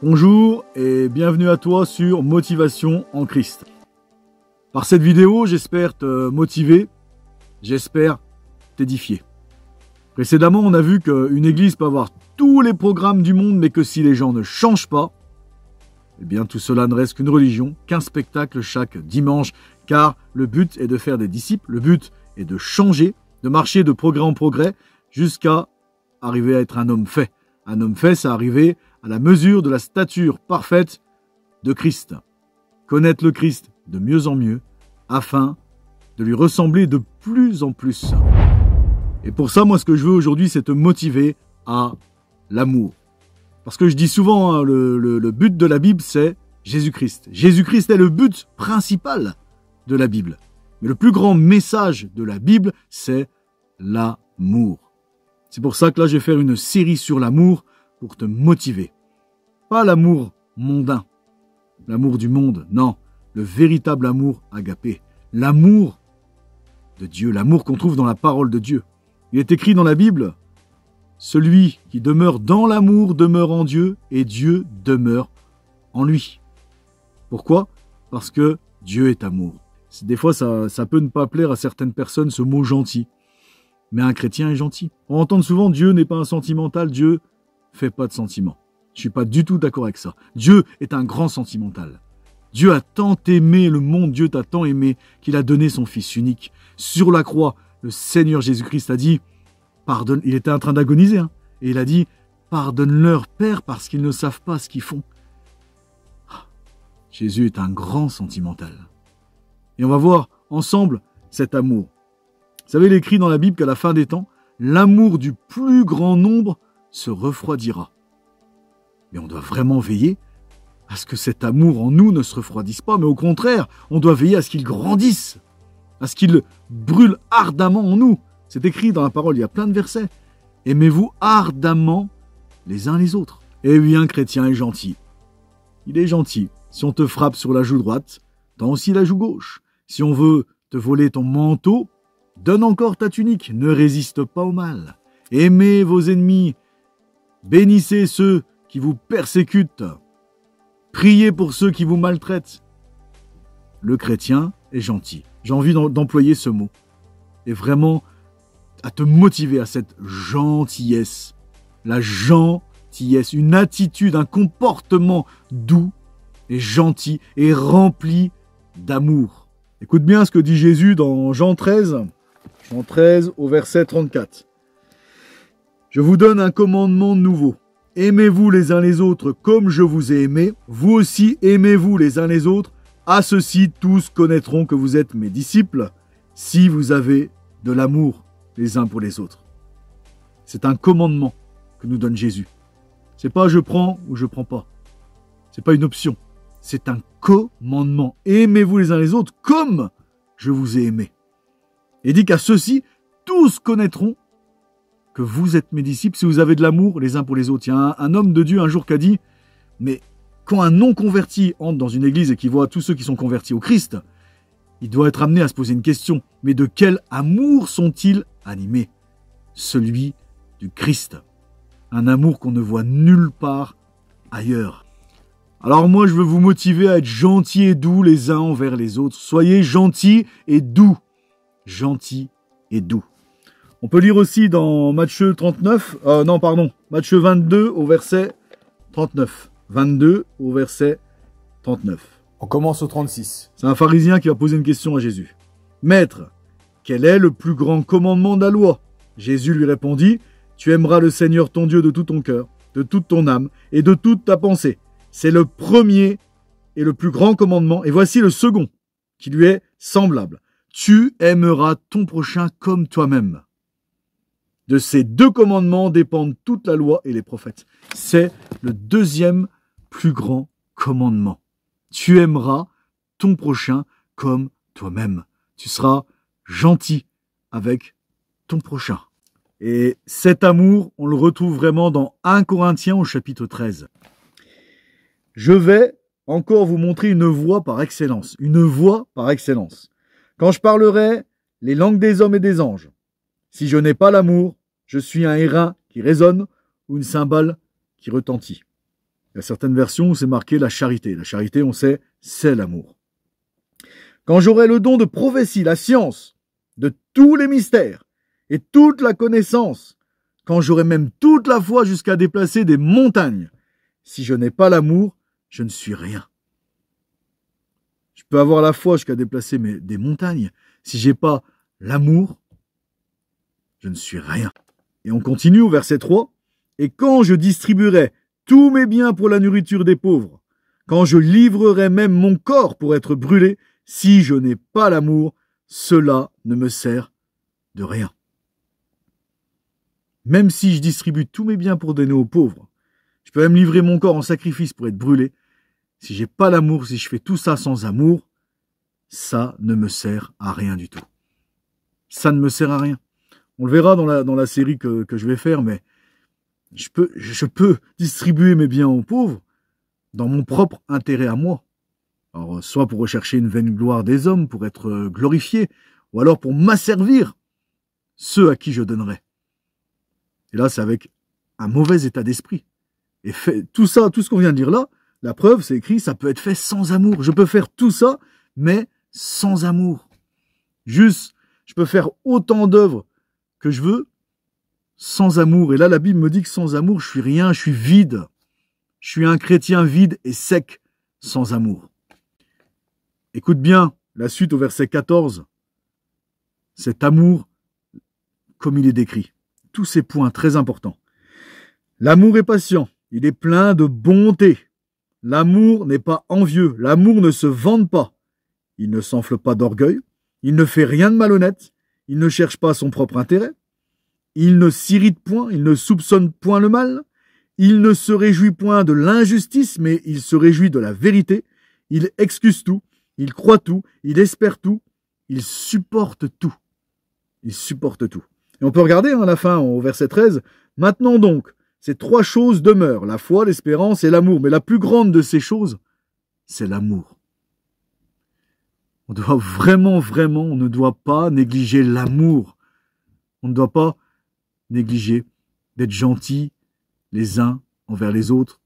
Bonjour et bienvenue à toi sur Motivation en Christ. Par cette vidéo, j'espère te motiver, j'espère t'édifier. Précédemment, on a vu qu'une église peut avoir tous les programmes du monde, mais que si les gens ne changent pas, eh bien tout cela ne reste qu'une religion, qu'un spectacle chaque dimanche, car le but est de faire des disciples, le but est de changer, de marcher de progrès en progrès, jusqu'à arriver à être un homme fait. Un homme fait, c'est arriver à la mesure de la stature parfaite de Christ. Connaître le Christ de mieux en mieux, afin de lui ressembler de plus en plus. Et pour ça, moi, ce que je veux aujourd'hui, c'est te motiver à l'amour. Parce que je dis souvent, hein, le but de la Bible, c'est Jésus-Christ. Jésus-Christ est le but principal de la Bible. Mais le plus grand message de la Bible, c'est l'amour. C'est pour ça que là, je vais faire une série sur l'amour pour te motiver. Pas l'amour mondain, l'amour du monde, non. Le véritable amour agapé. L'amour de Dieu, l'amour qu'on trouve dans la parole de Dieu. Il est écrit dans la Bible, celui qui demeure dans l'amour demeure en Dieu et Dieu demeure en lui. Pourquoi ? Parce que Dieu est amour. Des fois, ça peut ne pas plaire à certaines personnes, ce mot gentil. Mais un chrétien est gentil. On entend souvent Dieu n'est pas un sentimental, Dieu fait pas de sentiments. Je suis pas du tout d'accord avec ça. Dieu est un grand sentimental. Dieu a tant aimé le monde, Dieu t'a tant aimé qu'il a donné son Fils unique. Sur la croix, le Seigneur Jésus-Christ a dit, pardonne, il était en train d'agoniser, hein, et il a dit, pardonne-leur, Père, parce qu'ils ne savent pas ce qu'ils font. Jésus est un grand sentimental. Et on va voir ensemble cet amour. Vous savez, il est écrit dans la Bible qu'à la fin des temps, l'amour du plus grand nombre se refroidira. Mais on doit vraiment veiller à ce que cet amour en nous ne se refroidisse pas, mais au contraire, on doit veiller à ce qu'il grandisse, à ce qu'il brûle ardemment en nous. C'est écrit dans la parole, il y a plein de versets. Aimez-vous ardemment les uns les autres. Eh oui, un chrétien est gentil. Il est gentil. Si on te frappe sur la joue droite, tends aussi la joue gauche. Si on veut te voler ton manteau, donne encore ta tunique, ne résiste pas au mal. Aimez vos ennemis, bénissez ceux qui vous persécutent, priez pour ceux qui vous maltraitent. Le chrétien est gentil. J'ai envie d'employer ce mot. Et vraiment, à te motiver à cette gentillesse. La gentillesse, une attitude, un comportement doux et gentil et rempli d'amour. Écoute bien ce que dit Jésus dans Jean 13 au verset 34. Je vous donne un commandement nouveau. Aimez-vous les uns les autres comme je vous ai aimé. Vous aussi aimez-vous les uns les autres. À ceci, tous connaîtront que vous êtes mes disciples, si vous avez de l'amour les uns pour les autres. C'est un commandement que nous donne Jésus. C'est pas je prends ou je prends pas. C'est pas une option. C'est un commandement. Aimez-vous les uns les autres comme je vous ai aimé. Et dit qu'à ceci, tous connaîtront que vous êtes mes disciples si vous avez de l'amour les uns pour les autres. Il y a un homme de Dieu un jour qui a dit, mais quand un non-converti entre dans une église et qu'il voit tous ceux qui sont convertis au Christ, il doit être amené à se poser une question. Mais de quel amour sont-ils animés ? Celui du Christ. Un amour qu'on ne voit nulle part ailleurs. Alors moi, je veux vous motiver à être gentils et doux les uns envers les autres. Soyez gentils et doux. Gentils et doux. On peut lire aussi dans Matthieu 22 au verset 39. 22 au verset 39. On commence au 36. C'est un pharisien qui va poser une question à Jésus. Maître, quel est le plus grand commandement de la loi ? Jésus lui répondit, tu aimeras le Seigneur ton Dieu de tout ton cœur, de toute ton âme et de toute ta pensée. C'est le premier et le plus grand commandement. Et voici le second, qui lui est semblable. Tu aimeras ton prochain comme toi-même. De ces deux commandements dépendent toute la loi et les prophètes. C'est le deuxième plus grand commandement. Tu aimeras ton prochain comme toi-même. Tu seras gentil avec ton prochain. Et cet amour, on le retrouve vraiment dans 1 Corinthiens au chapitre 13. Je vais encore vous montrer une voie par excellence. Une voie par excellence. Quand je parlerai les langues des hommes et des anges, si je n'ai pas l'amour, je suis un airain qui résonne ou une cymbale qui retentit. Il y a certaines versions où c'est marqué la charité. La charité, on sait, c'est l'amour. Quand j'aurai le don de prophétie, la science, de tous les mystères et toute la connaissance, quand j'aurai même toute la foi jusqu'à déplacer des montagnes, si je n'ai pas l'amour, je ne suis rien. Je peux avoir la foi jusqu'à déplacer des montagnes. Si j'ai pas l'amour, je ne suis rien. Et on continue au verset 3. Et quand je distribuerai tous mes biens pour la nourriture des pauvres, quand je livrerai même mon corps pour être brûlé, si je n'ai pas l'amour, cela ne me sert de rien. Même si je distribue tous mes biens pour donner aux pauvres, je peux même livrer mon corps en sacrifice pour être brûlé. Si j'ai pas l'amour, si je fais tout ça sans amour, ça ne me sert à rien du tout. Ça ne me sert à rien. On le verra dans la série que je vais faire, mais je peux distribuer mes biens aux pauvres dans mon propre intérêt à moi. Alors, soit pour rechercher une vaine gloire des hommes, pour être glorifié, ou alors pour m'asservir ceux à qui je donnerai. Et là, c'est avec un mauvais état d'esprit. Et tout ça, tout ce qu'on vient de dire là, la preuve, c'est écrit, ça peut être fait sans amour. Je peux faire tout ça, mais sans amour. Juste, je peux faire autant d'œuvres que je veux, sans amour. Et là, la Bible me dit que sans amour, je suis rien, je suis vide. Je suis un chrétien vide et sec, sans amour. Écoute bien la suite au verset 14. Cet amour, comme il est décrit. Tous ces points très importants. L'amour est patient, il est plein de bonté. L'amour n'est pas envieux, l'amour ne se vante pas. Il ne s'enfle pas d'orgueil, il ne fait rien de malhonnête, il ne cherche pas son propre intérêt, il ne s'irrite point, il ne soupçonne point le mal, il ne se réjouit point de l'injustice, mais il se réjouit de la vérité, il excuse tout, il croit tout, il espère tout, il supporte tout. Il supporte tout. Et on peut regarder à la fin, au verset 13, « Maintenant donc, ces trois choses demeurent, la foi, l'espérance et l'amour. Mais la plus grande de ces choses, c'est l'amour. » On doit vraiment, on ne doit pas négliger l'amour. On ne doit pas négliger d'être gentils les uns envers les autres,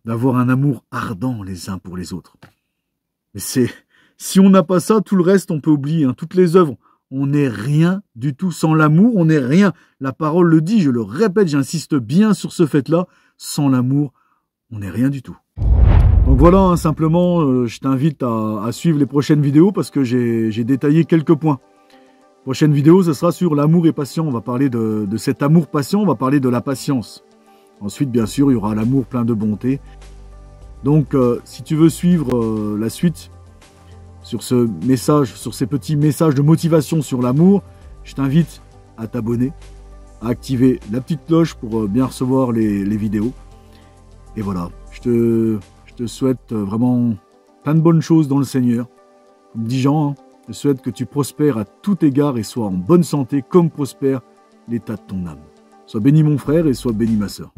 d'avoir un amour ardent les uns pour les autres. Mais si on n'a pas ça, tout le reste, on peut oublier. Toutes les œuvres, on n'est rien du tout. Sans l'amour, on n'est rien. La parole le dit, je le répète, j'insiste bien sur ce fait-là. Sans l'amour, on n'est rien du tout. Donc voilà, simplement, je t'invite à suivre les prochaines vidéos parce que j'ai détaillé quelques points. Prochaine vidéo, ce sera sur l'amour et patient. On va parler de cet amour patient, on va parler de la patience. Ensuite, bien sûr, il y aura l'amour plein de bonté. Donc, si tu veux suivre la suite sur ce message, sur ces petits messages de motivation sur l'amour, je t'invite à t'abonner, à activer la petite cloche pour bien recevoir les vidéos. Et voilà, je te souhaite vraiment plein de bonnes choses dans le Seigneur. Comme dit Jean, je souhaite que tu prospères à tout égard et sois en bonne santé comme prospère l'état de ton âme. Sois béni mon frère et sois béni ma sœur.